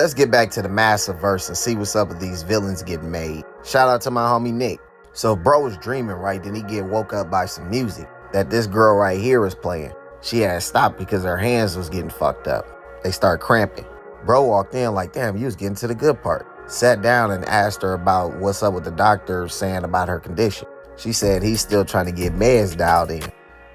let's get back to the massive verse and see what's up with these villains getting made. Shout out to my homie Nick. So bro was dreaming, right? Then he get woke up by some music that this girl right here was playing. She had stopped because her hands was getting fucked up. They start cramping. Bro walked in like, damn, you was getting to the good part. Sat down and asked her about what's up with the doctor saying about her condition. She said he's still trying to get meds dialed in.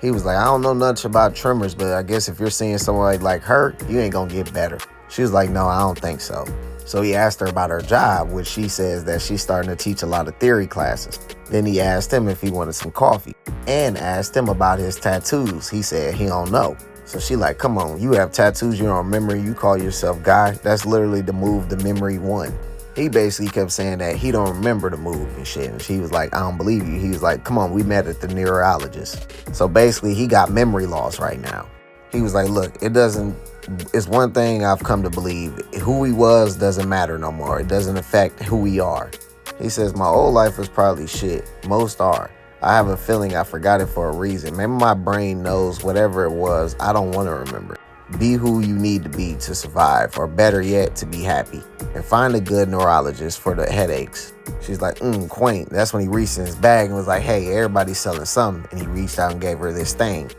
He was like, I don't know much about tremors, but I guess if you're seeing someone like her, you ain't gonna get better. She was like, no, I don't think so. So he asked her about her job, which she says that she's starting to teach a lot of theory classes. Then he asked him if he wanted some coffee and asked him about his tattoos. He said he don't know. So she like, come on, you have tattoos, you don't remember, you call yourself guy. That's literally the move the memory won. He basically kept saying that he don't remember the move and shit. And she was like, I don't believe you. He was like, come on, we met at the neurologist. So basically he got memory loss right now. He was like, look, it's one thing I've come to believe. Who he was doesn't matter no more. It doesn't affect who we are. He says, my old life was probably shit. Most are. I have a feeling I forgot it for a reason. Maybe my brain knows whatever it was. I don't want to remember. Be who you need to be to survive, or better yet, to be happy. And find a good neurologist for the headaches. She's like, quaint. That's when he reached in his bag and was like, hey, everybody's selling something. And he reached out and gave her this thing.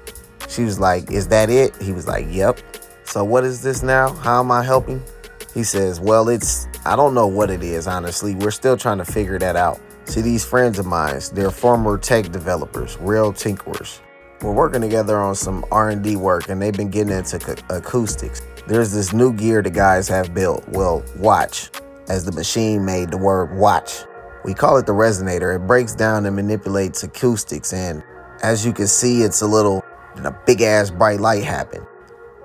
She was like, is that it? He was like, yep. So what is this now? How am I helping? He says, well, I don't know what it is, honestly. We're still trying to figure that out. See, these friends of mine, they're former tech developers, real tinkerers. We're working together on some R&D work, and they've been getting into acoustics. There's this new gear the guys have built. Well, watch, as the machine made the word watch. We call it the resonator. It breaks down and manipulates acoustics, and as you can see, it's a big-ass bright light happen.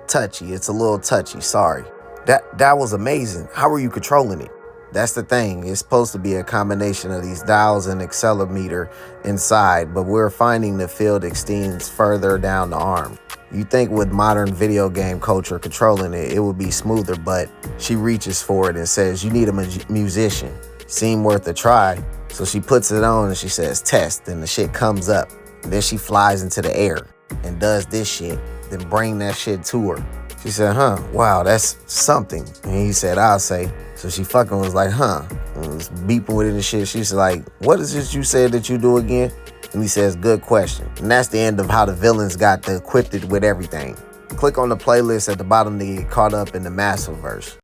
Touchy. It's a little touchy. Sorry. That was amazing. How are you controlling it? That's the thing. It's supposed to be a combination of these dials and accelerometer inside, but we're finding the field extends further down the arm. You think with modern video game culture controlling it, it would be smoother, but she reaches for it and says, you need a musician. Seem worth a try. So she puts it on and she says, test, and the shit comes up. And then she flies into the air and does this shit, then bring that shit to her. She said, wow, that's something. And he said, I'll say. So she fucking was like, and was beeping with it and shit. She's like, what is this you said that you do again? And he says, good question. And that's the end of how the villains got equipped with everything. Click on the playlist at the bottom to get caught up in the massive verse.